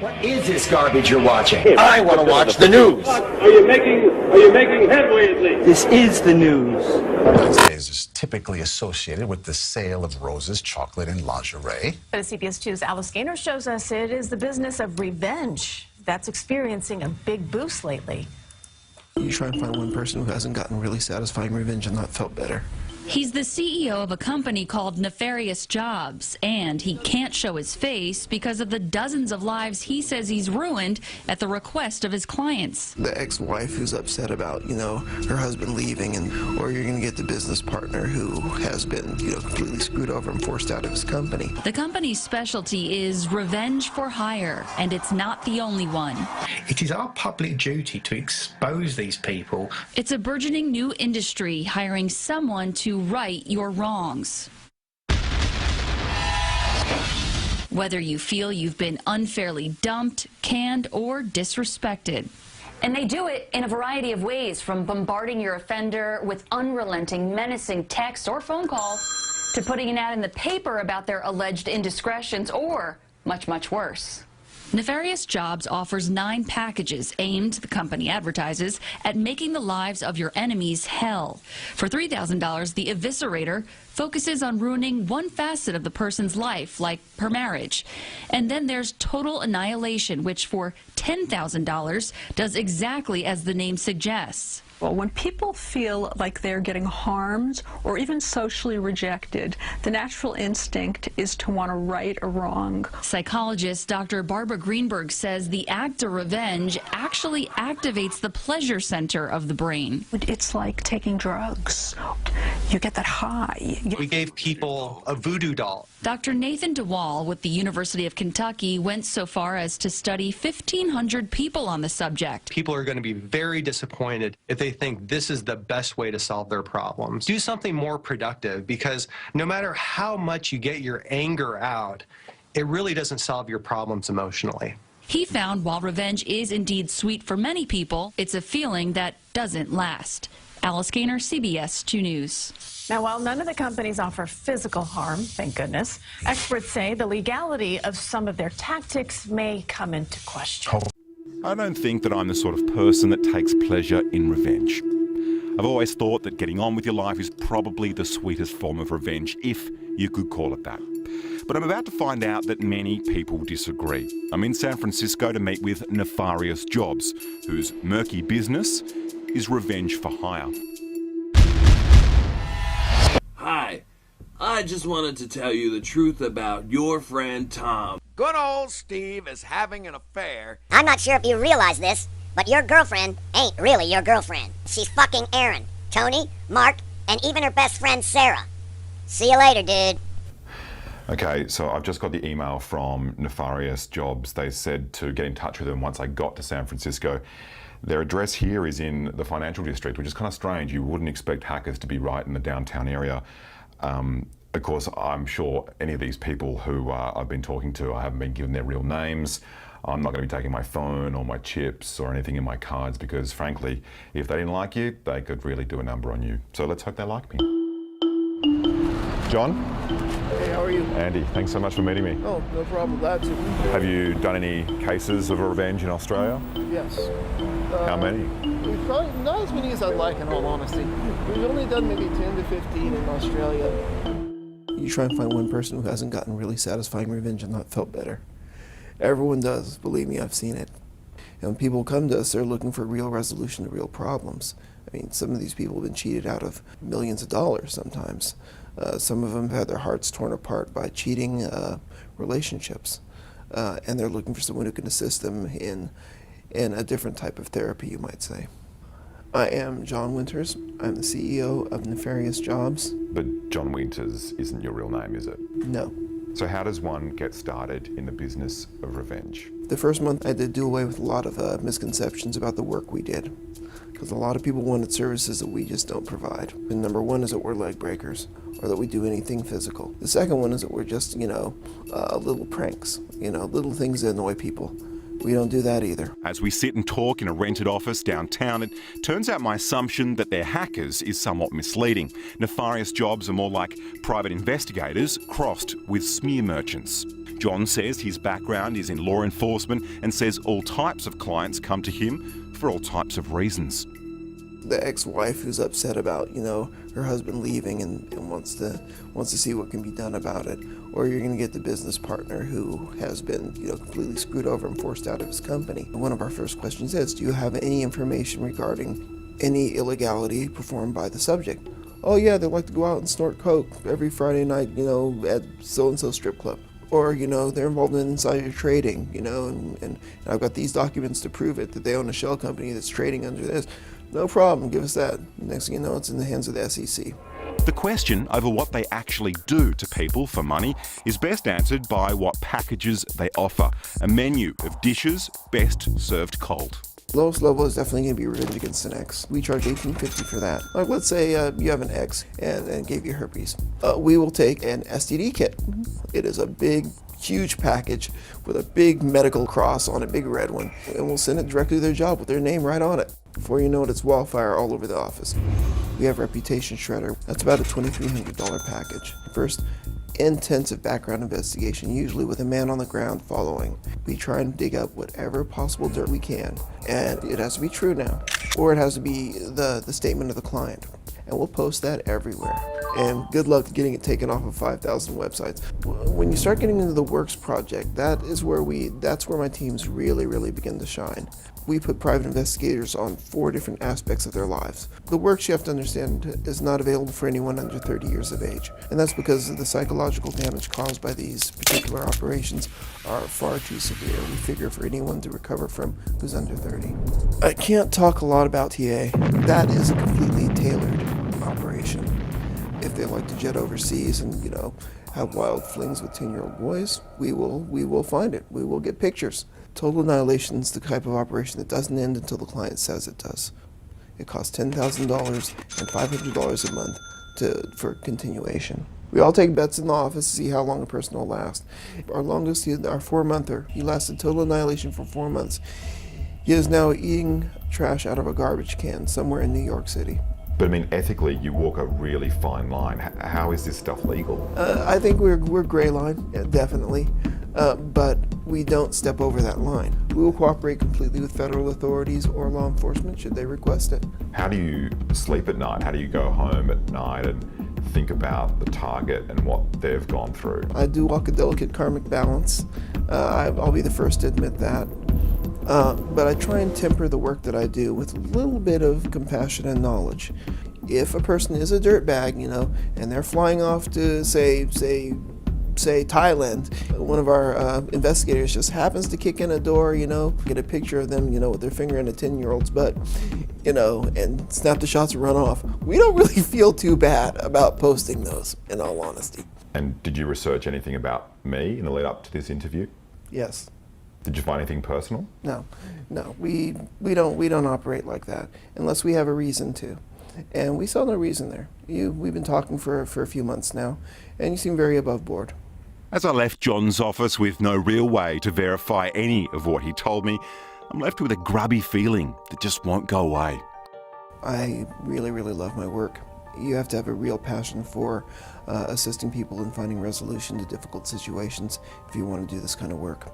What is this garbage you're watching? I want to watch the news. Are you making headway at least? This is the news. Wednesdays is typically associated with the sale of roses, chocolate, and lingerie. But as CBS 2's Alice Gaynor shows us, it is the business of revenge that's experiencing a big boost lately. You try and find one person who hasn't gotten really satisfying revenge and not felt better. He's the CEO of a company called Nefarious Jobs, and he can't show his face because of the dozens of lives he says he's ruined at the request of his clients. The ex-wife who's upset about, her husband leaving, or you're going to get the business partner who has been, completely screwed over and forced out of his company. The company's specialty is revenge for hire, and it's not the only one. It is our public duty to expose these people. It's a burgeoning new industry, hiring someone to right your wrongs. Whether you feel you've been unfairly dumped, canned, or disrespected. And they do it in a variety of ways, from bombarding your offender with unrelenting, menacing texts or phone calls, to putting an ad in the paper about their alleged indiscretions, or much, much worse. Nefarious Jobs offers 9 packages aimed, the company advertises, at making the lives of your enemies hell. For $3,000, the eviscerator focuses on ruining one facet of the person's life, like her marriage. And then there's total annihilation, which for $10,000 does exactly as the name suggests. Well, when people feel like they're getting harmed or even socially rejected, the natural instinct is to want to right a wrong. Psychologist Dr. Barbara Greenberg says the act of revenge actually activates the pleasure center of the brain. It's like taking drugs. You get that high. We gave people a voodoo doll. Dr. Nathan DeWall with the University of Kentucky went so far as to study 1,500 people on the subject. People are going to be very disappointed if they think this is the best way to solve their problems. Do something more productive, because no matter how much you get your anger out, it really doesn't solve your problems emotionally. He found while revenge is indeed sweet for many people, it's a feeling that doesn't last. Alice Gaynor, CBS 2 News. Now, while none of the companies offer physical harm, thank goodness, experts say the legality of some of their tactics may come into question. I don't think that I'm the sort of person that takes pleasure in revenge. I've always thought that getting on with your life is probably the sweetest form of revenge, if you could call it that. But I'm about to find out that many people disagree. I'm in San Francisco to meet with Nefarious Jobs, whose murky business is revenge for hire. Hi, I just wanted to tell you the truth about your friend Tom. Good old Steve is having an affair. I'm not sure if you realize this, but your girlfriend ain't really your girlfriend. She's fucking Aaron, Tony, Mark, and even her best friend Sarah. See you later, dude. Okay, so I've just got the email from Nefarious Jobs. They said to get in touch with them once I got to San Francisco. Their address here is in the financial district, which is kind of strange. You wouldn't expect hackers to be right in the downtown area. Of course, I'm sure any of these people who I've been talking to, I haven't been given their real names. I'm not going to be taking my phone or my chips or anything in my cards because, frankly, if they didn't like you, they could really do a number on you. So let's hope they like me. John? Hey, how are you? Andy, thanks so much for meeting me. Oh, no problem. Glad to. Have you done any cases of revenge in Australia? Yes. How many? We've probably not as many as I'd like, in all honesty. We've only done maybe 10 to 15 in Australia. You try and find one person who hasn't gotten really satisfying revenge and not felt better. Everyone does. Believe me, I've seen it. And when people come to us, they're looking for real resolution to real problems. I mean, some of these people have been cheated out of millions of dollars sometimes. Some of them have had their hearts torn apart by cheating relationships. And they're looking for someone who can assist them in a different type of therapy, you might say. I am John Winters. I'm the CEO of Nefarious Jobs. But John Winters isn't your real name, is it? No. So how does one get started in the business of revenge? The first month I did do away with a lot of misconceptions about the work we did. Because a lot of people wanted services that we just don't provide. And number one is that we're leg breakers, or that we do anything physical. The second one is that we're just, little pranks, little things that annoy people. We don't do that either. As we sit and talk in a rented office downtown, it turns out my assumption that they're hackers is somewhat misleading. Nefarious Jobs are more like private investigators crossed with smear merchants. John says his background is in law enforcement and says all types of clients come to him for all types of reasons. The ex-wife who's upset about, her husband leaving and wants to see what can be done about it. Or you're going to get the business partner who has been, completely screwed over and forced out of his company. One of our first questions is, do you have any information regarding any illegality performed by the subject? Oh yeah, they like to go out and snort coke every Friday night, at so-and-so strip club. Or, they're involved in insider trading, and I've got these documents to prove it, that they own a shell company that's trading under this. No problem, give us that. Next thing you know, it's in the hands of the SEC. The question over what they actually do to people for money is best answered by what packages they offer. A menu of dishes best served cold. Lowest level is definitely going to be revenge against an ex. We charge $18.50 for that. Like, let's say you have an ex and gave you herpes. We will take an STD kit. It is a big, huge package with a big medical cross on it, big red one, and we'll send it directly to their job with their name right on it. Before you know it, it's wildfire all over the office. We have Reputation Shredder. That's about a $2,300 package. First, intensive background investigation, usually with a man on the ground following. We try and dig up whatever possible dirt we can, and it has to be true now, or it has to be the statement of the client, and we'll post that everywhere. And good luck getting it taken off of 5,000 websites. When you start getting into the works project, that's where my teams really begin to shine. We put private investigators on 4 different aspects of their lives. The works, you have to understand, is not available for anyone under 30 years of age. And that's because the psychological damage caused by these particular operations are far too severe. We figure for anyone to recover from who's under 30. I can't talk a lot about TA. That is a completely tailored operation. If they like to jet overseas and, have wild flings with 10-year-old boys, we will find it. We will get pictures. Total annihilation is the type of operation that doesn't end until the client says it does. It costs $10,000 and $500 a month for continuation. We all take bets in the office to see how long a person will last. Our longest, our 4-monther, he lasted total annihilation for 4 months. He is now eating trash out of a garbage can somewhere in New York City. But I mean, ethically, you walk a really fine line. How is this stuff legal? I think we're gray line, yeah, definitely. But we don't step over that line. We will cooperate completely with federal authorities or law enforcement should they request it. How do you sleep at night? How do you go home at night and think about the target and what they've gone through? I do walk a delicate karmic balance. I'll be the first to admit that. But I try and temper the work that I do with a little bit of compassion and knowledge. If a person is a dirtbag, and they're flying off to, say Thailand, one of our investigators just happens to kick in a door, get a picture of them, with their finger in a 10-year-old's butt, and snap the shots and run off. We don't really feel too bad about posting those, in all honesty. And did you research anything about me in the lead up to this interview? Yes. Did you find anything personal? No, we don't operate like that unless we have a reason to, and we saw no reason there. We've been talking for a few months now, and you seem very above board. As I left John's office with no real way to verify any of what he told me, I'm left with a grubby feeling that just won't go away. I really love my work. You have to have a real passion for assisting people in finding resolution to difficult situations if you want to do this kind of work.